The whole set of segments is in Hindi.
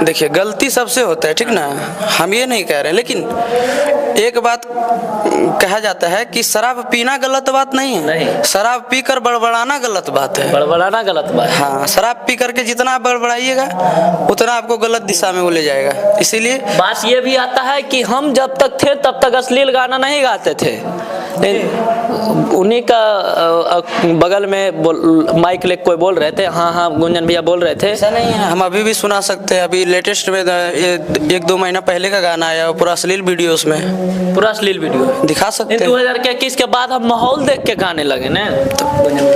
देखिए गलती सबसे होता है, ठीक ना, हम ये नहीं कह रहे, लेकिन एक बात कहा जाता है कि शराब पीना गलत बात नहीं है, नहीं। शराब पीकर बड़बड़ाना गलत बात है। बड़बड़ाना गलत बात है। हाँ, शराब पी करके जितना आप बड़बड़ाइएगा उतना आपको गलत दिशा में वो ले जाएगा। इसीलिए बात ये भी आता है कि हम जब तक थे तब तक अश्लील गाना नहीं गाते थे, उन्हीं का बगल में माइक ले कोई बोल रहे थे, हाँ हाँ गुंजन भैया बोल रहे थे। ऐसा नहीं है, हम अभी भी सुना सकते हैं। अभी लेटेस्ट में एक दो महीना पहले का गाना आया, पूरा अश्लील वीडियो, उसमें पूरा अश्लील वीडियो दिखा सकते हैं। 2021 के बाद हम माहौल देख के गाने लगे ना।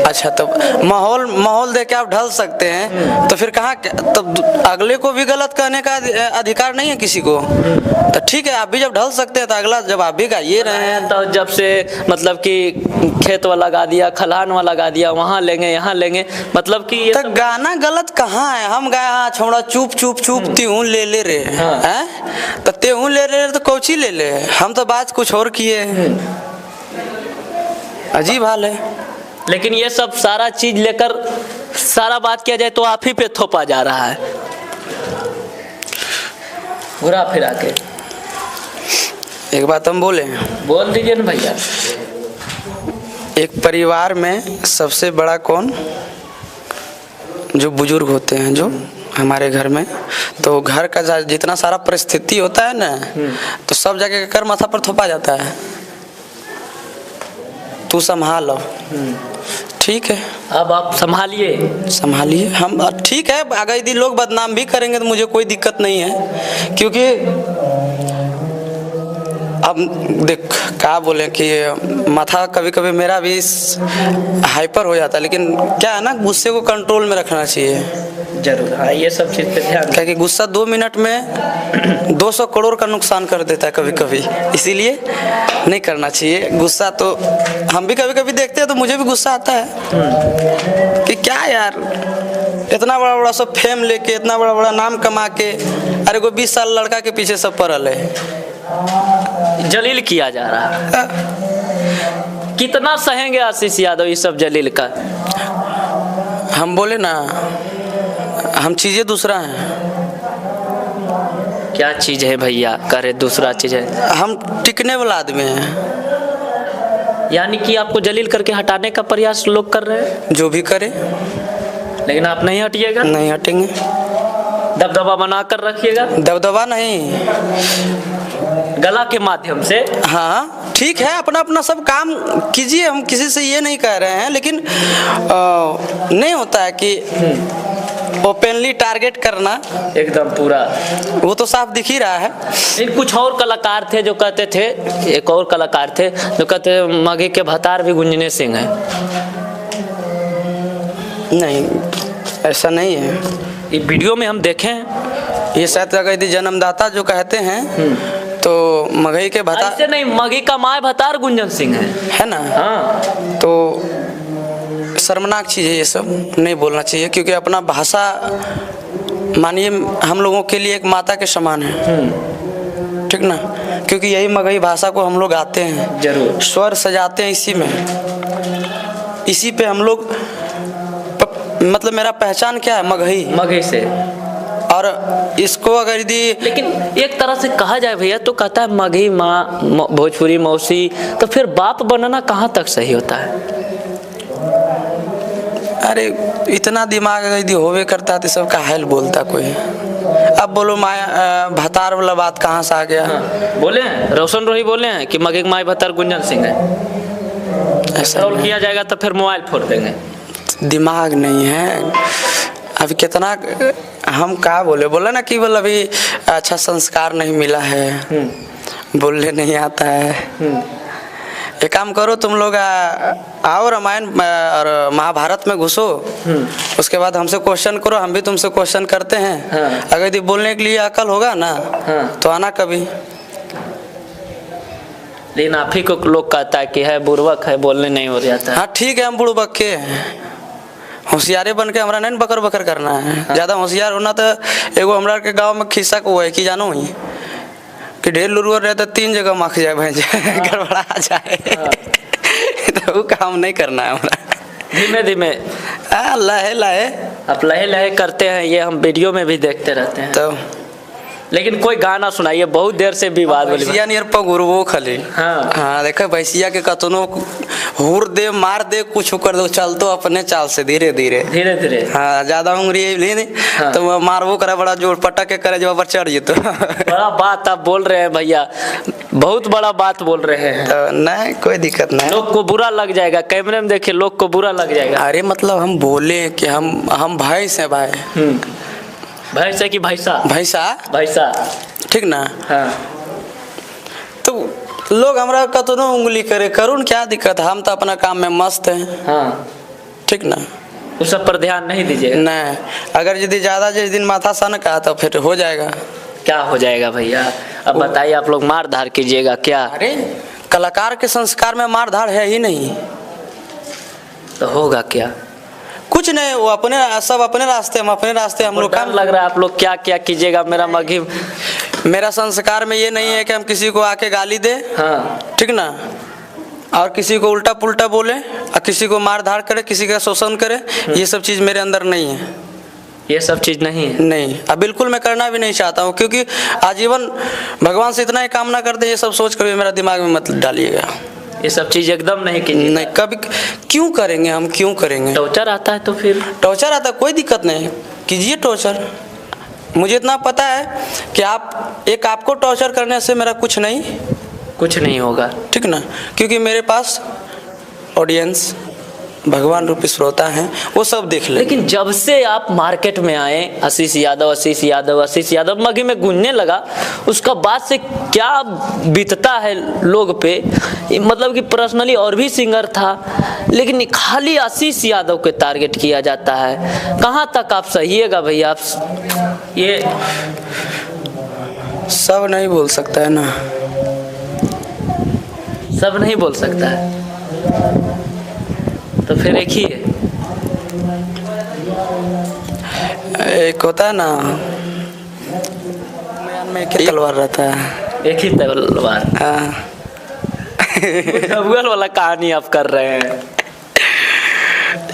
अच्छा, तो माहौल देख के आप ढल सकते हैं, तो फिर कहाँ, तब अगले को भी गलत कहने का अधिकार नहीं है किसी को। तो ठीक है, आप भी जब ढल सकते हैं तो अगला जब आप भी गाइए रहे हैं, तो जब से मतलब कि खेत वाला गा दिया, खलिहान वाला गा दिया, वहाँ लेंगे यहाँ लेंगे, मतलब कि ये तो गाना गलत कहाँ है? हम गाए हाँ छोड़ा चुप चुप चुप त्यों ले रे हैं, तो त्यों ले रे तो कौची ले ले, हम तो बात कुछ और किए। अजीब हाल है। लेकिन ये सब सारा चीज लेकर सारा बात किया जाए तो आप ही पे थोपा जा रहा है, घुरा फिरा के। एक बात हम बोले, बोल दीजिए ना भैया। एक परिवार में सबसे बड़ा कौन? जो बुजुर्ग होते हैं, जो हमारे घर में, तो घर का जितना सारा परिस्थिति होता है ना, तो सब जगह कर माथा पर थोपा जाता है, तू संभाल लो। ठीक है, अब आप संभालिए। हम ठीक है, अगर यदि लोग बदनाम भी करेंगे तो मुझे कोई दिक्कत नहीं है, क्योंकि अब देख क्या बोले कि माथा कभी कभी मेरा भी हाइपर हो जाता है, लेकिन क्या है ना, गुस्से को कंट्रोल में रखना चाहिए जरूर। हाँ, ये सब चीज़ पे ध्यान, क्योंकि गुस्सा 2 मिनट में 200 करोड़ का नुकसान कर देता है कभी कभी, इसीलिए नहीं करना चाहिए गुस्सा। तो हम भी कभी कभी देखते हैं तो मुझे भी गुस्सा आता है कि क्या यार, इतना बड़ा बड़ा सब फेम लेके, इतना बड़ा बड़ा नाम कमा के, अरे कोई 20 साल लड़का के पीछे सब पड़ल है, जलील किया जा रहा है। कितना सहेंगे आशीष यादव ये सब जलील का? हम बोले ना, हम चीजें दूसरा हैं। क्या चीज है भैया? करे दूसरा चीज है, हम टिकने वाला आदमी हैं। यानी कि आपको जलील करके हटाने का प्रयास लोग कर रहे हैं। जो भी करे, लेकिन आप नहीं हटिएगा, नहीं हटेंगे। दबदबा बना कर रखिएगा। दबदबा नहीं, गला के माध्यम से। हाँ ठीक है, अपना अपना सब काम कीजिए, हम किसी से ये नहीं कह रहे हैं, लेकिन नहीं होता है कि ओपनली टारगेट करना, एकदम पूरा, वो तो साफ दिख ही रहा है। कुछ और कलाकार थे जो कहते थे, एक और कलाकार थे जो कहते मगे के भतार भी गुंजने सिंह है। नहीं, ऐसा नहीं है। ये वीडियो में हम देखे हैं, ये शायद अगर यदि जन्मदाता जो कहते हैं तो मगही के भतार, ऐसे नहीं, मगी का माय भतार गुंजन सिंह है ना। हाँ, तो शर्मनाक चीज़ है, ये सब नहीं बोलना चाहिए, क्योंकि अपना भाषा मानिए हम लोगों के लिए एक माता के समान है, ठीक ना, क्योंकि यही मगही भाषा को हम लोग आते हैं, जरूर स्वर सजाते हैं इसी में, इसी पे हम लोग मतलब मेरा पहचान क्या है, मगही से। और इसको अगर यदि, लेकिन एक तरह से कहा जाए भैया तो कहता है मगही माँ, भोजपुरी मौसी, तो फिर बाप बनना कहाँ तक सही होता है? अरे इतना दिमाग यदि होवे करता तो सब काहेल बोलता कोई। अब बोलो माया भतार वाला बात कहाँ से आ गया? हाँ, बोले हैं रोशन रोही बोले हैं कि मगे माय भतार गुंजन सिंह है। ऐसा किया जाएगा तो फिर मोबाइल फोड़ देंगे। दिमाग नहीं है अभी, कितना हम क्या बोले ना कि बोल अभी अच्छा संस्कार नहीं मिला है, बोलने नहीं आता है। एक काम करो तुम लोग, आओ रामायण और महाभारत में घुसो, उसके बाद हमसे क्वेश्चन करो, हम भी तुमसे क्वेश्चन करते हैं। अगर यदि बोलने के लिए अकल होगा ना तो आना कभी। लेकिन आप ही को लोग कहता है कि है बुड़बक है, बोलने नहीं हो जाता है। हाँ ठीक है, हम बुड़बक के होशियारे बन के हमरा नहीं बकर बकर करना है। ज्यादा होशियार होना तो एगो हमरा के गांव में खिस्सा को है कि जानो ही कि ढेर लुरुअर रहे तो 3 जगह मख जाए भैंस गड़बड़ा जाए तो वो काम नहीं करना है हमरा। धीमे धीमे लहे लहे आप लहे लहे करते हैं, ये हम वीडियो में भी देखते रहते हैं। तो लेकिन कोई गाना सुनाइए, बहुत देर से विवाद वाली भैंसिया नियर पगुरवो खले। हाँ हाँ देखो भैंसिया के कतनो हुर दे मार दे कुछ कर दो, चल तो अपने चाल से धीरे धीरे धीरे धीरे। हाँ ज्यादा उंगली नहीं हाँ। तो मारबो करे बड़ा जोर पटक के करे जब चढ़ जेतो। बड़ा बात आप बोल रहे हैं भैया, बहुत बड़ा बात बोल रहे हैं। तो नहीं कोई दिक्कत नहीं, लोग को बुरा लग जाएगा, कैमरे में देखिए लोग को बुरा लग जाएगा। अरे मतलब हम बोले कि हम भैंस हैं भाई। भैंस है कि भैंसा? भैंसा भैंसा, ठीक ना। हाँ। तो लोग हमरा कतनो उंगली करे करून, क्या दिक्कत है, हम तो अपना काम में मस्त हैं। हाँ ठीक ना, उस सब पर ध्यान नहीं दीजिएगा। नहीं अगर यदि ज्यादा जिस दिन माथा सन का तो फिर हो जाएगा। क्या हो जाएगा भैया? अब बताइए, आप लोग मार धार कीजिएगा क्या? अरे कलाकार के संस्कार में मार धाड़ है ही नहीं, तो होगा क्या? कुछ नहीं, वो अपने सब अपने रास्ते, हम अपने रास्ते, हम लोग डर लग रहा है आप लोग क्या क्या कीजिएगा। मेरा संस्कार में ये नहीं है कि हम किसी को आके गाली दे। हाँ ठीक ना, और किसी को उल्टा पुल्टा बोले और किसी को मार धाड़ करे, किसी का शोषण करे, ये सब चीज मेरे अंदर नहीं है। ये सब चीज नहीं है? नहीं, अब बिल्कुल मैं करना भी नहीं चाहता हूँ, क्योंकि आजीवन भगवान से इतना ही कामना करते, ये सब सोच कर मेरा दिमाग में मत डालिएगा। ये सब चीज एकदम नहीं कीजिए। नहीं कभी, क्यों करेंगे हम, क्यों करेंगे? टॉर्चर आता है तो फिर? टॉर्चर आता है, कोई दिक्कत नहीं, कीजिए टॉर्चर। मुझे इतना पता है कि आपको टॉर्चर करने से मेरा कुछ नहीं होगा। ठीक ना, क्योंकि मेरे पास ऑडियंस भगवान रूपी श्रोता हैं, वो सब देख ले। लेकिन जब से आप मार्केट में आए, आशीष यादव मगी में गूंजने लगा, उसका बाद से क्या बीतता है लोग पे, मतलब कि पर्सनली और भी सिंगर था, लेकिन खाली आशीष यादव के टारगेट किया जाता है। कहाँ तक आप सहिएगा भैया? आप ये सब नहीं बोल सकता है ना, सब नहीं बोल सकता है, तो फिर एक ही है। एक होता है ना, में एक तलवार रहता है, एक ही तलवार। हाँ। गूगल वाला कहानी आप कर रहे हैं।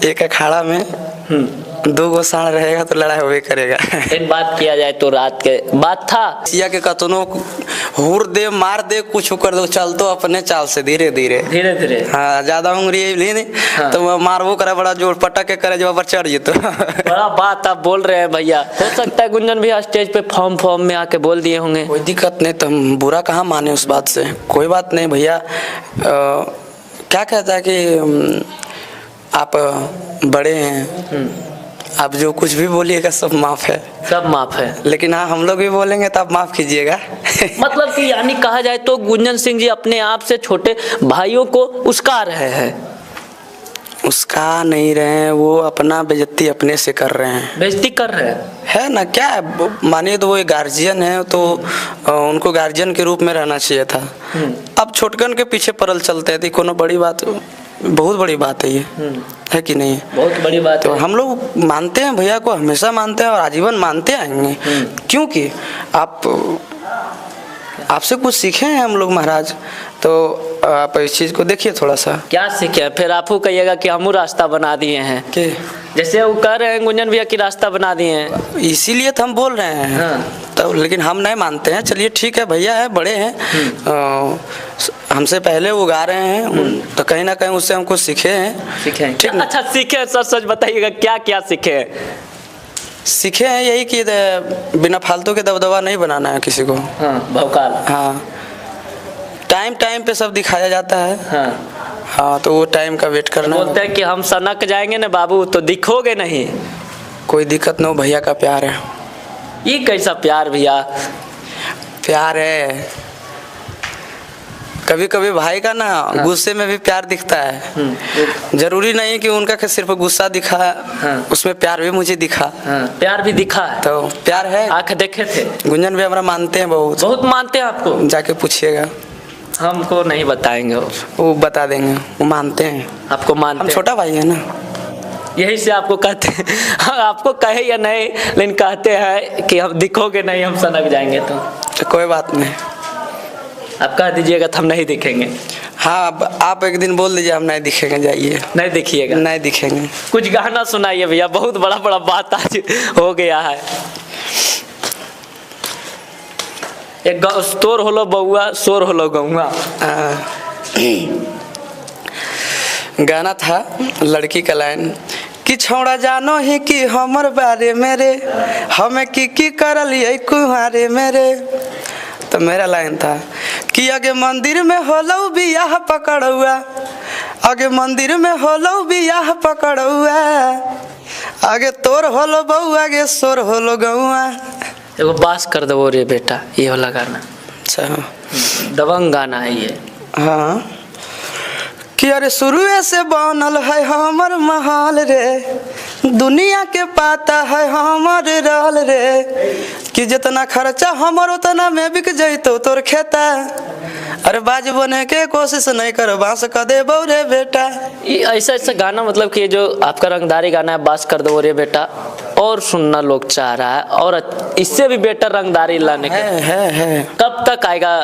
एक अखाड़ा में दो गो साण रहेगा तो लड़ाई होवे करेगा। एक बात किया जाए तो रात के बात था, सिया के कतनो हुर दे मार दे कुछ कर दो, चल तो अपने चाल से धीरे धीरे। हाँ ज्यादा उंगली नहीं हाँ। तो मारबो करे बड़ा जोर पटक के करे जब चढ़ जेतो। बड़ा बात आप बोल रहे हैं भैया। हो सकता है गुंजन भैया स्टेज पे फॉर्म में आके बोल दिए होंगे। कोई दिक्कत नहीं, तो हम बुरा कहाँ माने उस बात से, कोई बात नहीं भैया। क्या कहता है कि आप बड़े हैं, आप जो कुछ भी बोलिएगा सब माफ है, सब माफ है। लेकिन हाँ हम लोग भी बोलेंगे तो आप माफ कीजिएगा। मतलब कि यानी कहा जाए तो गुंजन सिंह जी अपने आप से छोटे भाइयों को उस्का रहे हैं। उसका नहीं रहे हैं, वो अपना बेइज्जती अपने से कर रहे हैं। बेइज्जती कर रहे हैं है ना, क्या है, मानिए तो वो एक गार्जियन है तो उनको गार्जियन के रूप में रहना चाहिए था। अब छोटकन के पीछे पड़ल चलते हैं, कोनो बड़ी बात, बहुत बड़ी बात है ये, है कि नहीं? बहुत बड़ी बात तो है। हम लोग मानते हैं भैया को, हमेशा मानते हैं और आजीवन मानते आएंगे, क्योंकि आपसे कुछ सीखे हैं हम लोग महाराज। तो आप इस चीज को देखिए थोड़ा सा। क्या सीखे? फिर आप कहिएगा कि हम रास्ता बना दिए हैं कि जैसे वो कह रहे हैं गुंजन भैया की रास्ता बना दिए हैं, इसीलिए तो हम बोल रहे हैं। हाँ। तो लेकिन हम नहीं मानते हैं। चलिए ठीक है, भैया है, बड़े हैं, हमसे पहले वो गा रहे हैं, तो कहीं ना कहीं उससे हम कुछ सीखे हैं। सीखे? ठीक ना? अच्छा सीखे, सच बताइएगा क्या क्या सीखे? सीखे हैं यही कि बिना फालतू के दबदबा नहीं बनाना है किसी को। हाँ, भौकाल। हाँ, टाइम पे सब दिखाया जाता है। हाँ, तो वो टाइम का वेट करना। बोलते हैं कि हम सनक जाएंगे ना बाबू तो दिखोगे नहीं। कोई दिक्कत ना हो, भैया का प्यार है। ये कैसा प्यार भैया? प्यार है, कभी कभी भाई का ना गुस्से में भी प्यार दिखता है। जरूरी नहीं कि उनका सिर्फ गुस्सा दिखा, उसमें प्यार भी मुझे दिखा। प्यार भी दिखा है तो प्यार है, आंख देखे थे। गुंजन भी हमारा मानते हैं, बहुत मानते हैं आपको। जाके पूछिएगा, हमको नहीं बताएंगे, वो बता देंगे, वो मानते हैं आपको। हम छोटा भाई है ना, यही से आपको कहते हैं। हाँ, आपको कहे या नहीं, लेकिन कहते हैं कि हम दिखोगे नहीं, हम सनक जाएंगे। तो कोई बात नहीं, आप कह दीजिएगा तो हम नहीं दिखेंगे। हाँ आप एक दिन बोल दीजिए हम नहीं दिखेंगे, जाइए। नहीं दिखिएगा? नहीं दिखेंगे। कुछ गाना सुनाइए भैया, बहुत बड़ा बड़ा बात आज हो गया है। एक तोर होलो बउआ शोर होलो गौआ। गाना था लड़की का लाइन कि छौड़ा जानो ही कि हमर बारे मेरे हमें की करलिए कुहारे मेरे। तो मेरा लाइन था कि आगे मंदिर में होलो बियाह पकड़ुआ, आगे मंदिर में होलो बियाह पकड़ुआ, आगे तोर होलो बहू आगे सोर होलो गौआ। एगो बास कर दो रे बेटा, ये वाला गाना। अच्छा दबंग गाना है ये। हाँ कि अरे शुरुए से बनल है हमर महल रे, दुनिया के पाता है हमर रहल रे, कि जितना खर्चा हमर उतना में बिक जैतो तोर खेता, अरे बाज बने के कोशिश नहीं कर बांस कर दे रे बेटा। ये ऐसा ऐसा गाना, मतलब कि जो आपका रंगदारी गाना है बास कर दो रे बेटा, और सुनना लोग चाह रहा है, और इससे भी बेटर रंगदारी लाने के है। कब तक आएगा?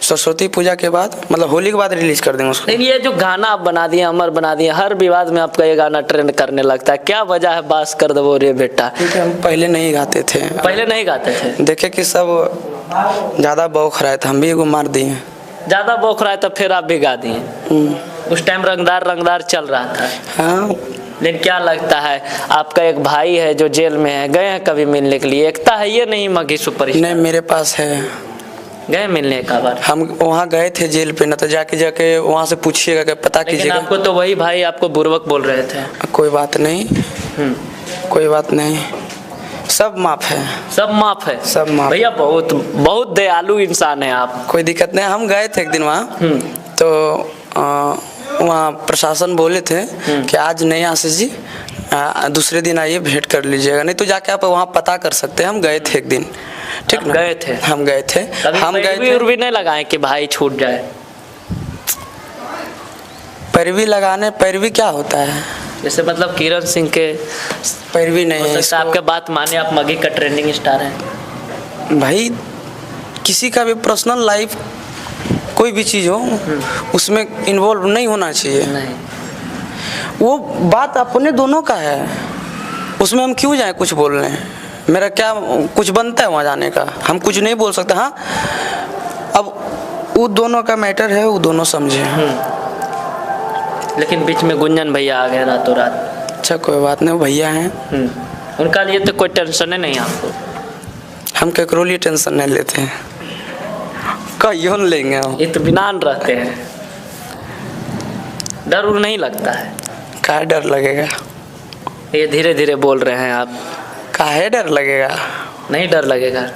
सरस्वती पूजा के बाद, मतलब होली के बाद रिलीज कर देंगे उसको। ये जो गाना आप बना दिए, अमर बना दिए, हर विवाद में आपका ये गाना ट्रेंड करने लगता है, क्या वजह है बास कर दो रे बेटा? क्योंकि हम पहले नहीं गाते थे। पहले नहीं गाते थे? देखे कि सब ज्यादा बौख रहे थे, हम भी एगो मार दिए। ज्यादा बौख रहा है तो फिर आप भी गा दिए। उस टाइम रंगदार चल रहा था। हाँ। लेकिन क्या लगता है, आपका एक भाई है जो जेल में है, गए हैं कभी मिलने के लिए? एकता है ये नहीं मघी सुपर? नहीं, मेरे पास है। गए मिलने का बार? हम वहाँ गए थे जेल पे, ना तो जाके वहाँ से पूछिएगा कि पता कीजिएगा। आपको तो वही भाई आपको बुर्बक बोल रहे थे। कोई बात नहीं, कोई बात नहीं, सब माफ है। सब माफ है? सब माफ। भैया बहुत बहुत दयालु इंसान है आप। कोई दिक्कत नहीं। हम गए थे एक दिन वहाँ, तो वहाँ प्रशासन बोले थे कि आज नहीं आशीष जी, दूसरे दिन आइए भेंट कर लीजिएगा, नहीं तो जाके आप वहाँ पता कर सकते हैं। हम गए थे एक दिन, ठीक ना? गए थे? हम गए थे। हम गए थे। भी नहीं लगाए कि भाई छूट जाए? पैरवी लगाने, पैरवी क्या होता है? जैसे मतलब किरण सिंह के पैरवी नहीं है। आपके बात माने, आप मघी का ट्रेंडिंग स्टार हैं भाई। किसी का भी पर्सनल लाइफ कोई भी चीज़ हो उसमें इन्वॉल्व नहीं होना चाहिए। नहीं, वो बात अपने दोनों का है, उसमें हम क्यों जाएं कुछ बोलने? मेरा क्या कुछ बनता है वहाँ जाने का? हम कुछ नहीं बोल सकते। हाँ, अब वो दोनों का मैटर है, वो दोनों समझे। लेकिन बीच में गुंजन भैया आ गए रातों रात। अच्छा कोई बात नहीं, वो भैया हैं, उनका लिए तो कोई टेंशन है नहीं आपको? हम केकरो लिए टेंशन नहीं लेते हैं, कहीं लेंगे हम। इत्मीनान रहते हैं, डर उर नहीं लगता है? काहे डर लगेगा? ये धीरे धीरे बोल रहे हैं आप, काहे डर लगेगा? नहीं डर लगेगा।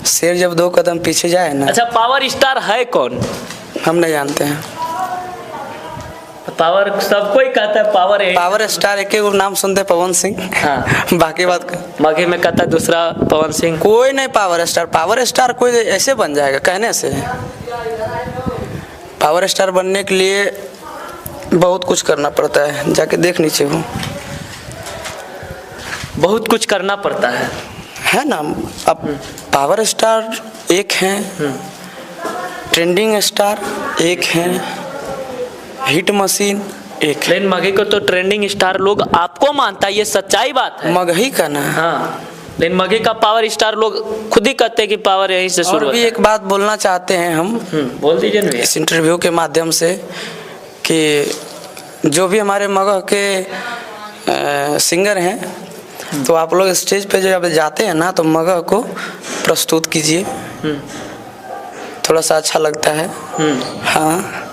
शेर जब 2 कदम पीछे जाए ना। अच्छा, पावर स्टार है कौन? हम नहीं जानते हैं। पावर सबको ही कहता है पावर है। पावर स्टार एक ही नाम सुनते, पवन सिंह। हाँ। बाकी बात मघी में कहता है दूसरा पवन सिंह। कोई नहीं पावर स्टार। पावर स्टार कोई ऐसे बन जाएगा कहने से? पावर स्टार बनने के लिए बहुत कुछ करना पड़ता है, जाके देख नीचे हो। बहुत कुछ करना पड़ता है ना। अब पावर स्टार एक हैं, ट्रेंडिंग स्टार एक हैं, हिट मशीन एक। लेकिन मघी को तो ट्रेंडिंग स्टार लोग आपको मानता है, ये सच्चाई बात है। मघी का ना। हाँ, लेकिन मघी का पावर स्टार लोग खुद ही कहते हैं कि पावर यहीं से शुरू होता है। और भी एक बात बोलना चाहते हैं हम, बोल दीजिए ना इस इंटरव्यू के माध्यम से, कि जो भी हमारे मगह के सिंगर हैं, तो आप लोग स्टेज पे जब जाते हैं ना, तो मगह को प्रस्तुत कीजिए, थोड़ा सा अच्छा लगता है। हाँ,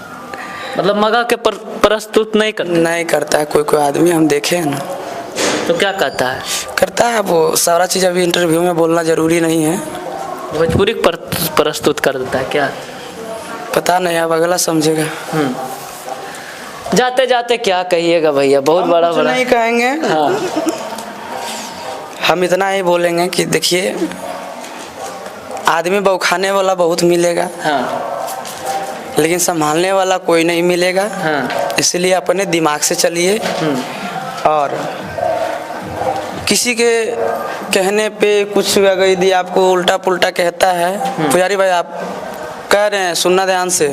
मतलब मगह के प्रस्तुत नहीं करता है कोई आदमी, हम देखे हैं ना। तो क्या कहता है? करता है वो सारा चीज़। अभी इंटरव्यू में बोलना जरूरी नहीं है। भोजपुरी प्रस्तुत कर देता है क्या? पता नहीं, अब अगला समझेगा। जाते जाते क्या कहिएगा भैया? बहुत बड़ा नहीं कहेंगे। हाँ। हम इतना ही बोलेंगे कि देखिए, आदमी बौखाने वाला बहुत मिलेगा। हाँ। लेकिन संभालने वाला कोई नहीं मिलेगा। हाँ। इसलिए अपने दिमाग से चलिए और किसी के कहने पे कुछ अगर यदि आपको उल्टा पुल्टा कहता है, पुजारी भाई आप कह रहे हैं सुनना ध्यान से,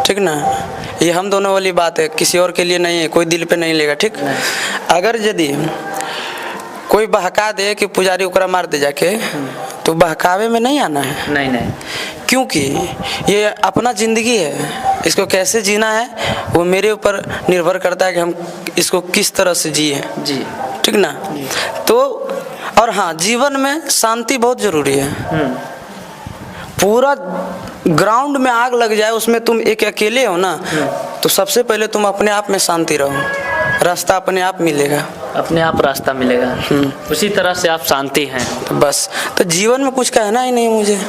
ठीक ना, ये हम दोनों वाली बात है, किसी और के लिए नहीं है, कोई दिल पे नहीं लेगा, ठीक। अगर यदि कोई बहका दे कि पुजारी ओकरा मार दे जाके, तो बहकावे में नहीं आना है, नहीं, क्योंकि ये अपना ज़िंदगी है, इसको कैसे जीना है वो मेरे ऊपर निर्भर करता है कि हम इसको किस तरह से जिए जी, ठीक ना। तो और हाँ, जीवन में शांति बहुत ज़रूरी है। पूरा ग्राउंड में आग लग जाए, उसमें तुम एक अकेले हो ना, तो सबसे पहले तुम अपने आप में शांति रहो, रास्ता अपने आप मिलेगा, अपने आप रास्ता मिलेगा। उसी तरह से आप शांति हैं। तो बस, तो जीवन में कुछ कहना ही नहीं मुझे।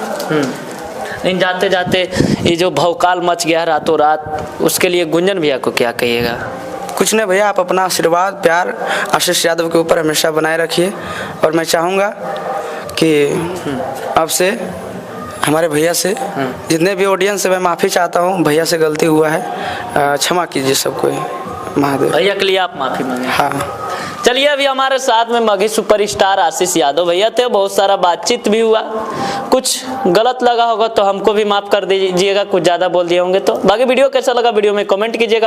इन जाते जाते ये जो भौकाल मच गया रातों रात, उसके लिए गुंजन भैया को क्या कहिएगा? कुछ नहीं भैया, आप अपना आशीर्वाद प्यार आशीष यादव के ऊपर हमेशा बनाए रखिए, और मैं चाहूँगा कि अब से हमारे भैया से, जितने भी ऑडियंस से, मैं माफ़ी चाहता हूँ, भैया से गलती हुआ है, क्षमा कीजिए सबको, महादेव। भैया के लिए आप माफ़ी मांगे। हाँ, चलिए, अभी हमारे साथ में मगही सुपरस्टार आशीष यादव भैया थे, बहुत सारा बातचीत भी हुआ, कुछ गलत लगा होगा तो हमको भी माफ़ कर दीजिएगा, कुछ ज़्यादा बोल दिए होंगे तो। बाकी वीडियो कैसा लगा वीडियो में कमेंट कीजिएगा।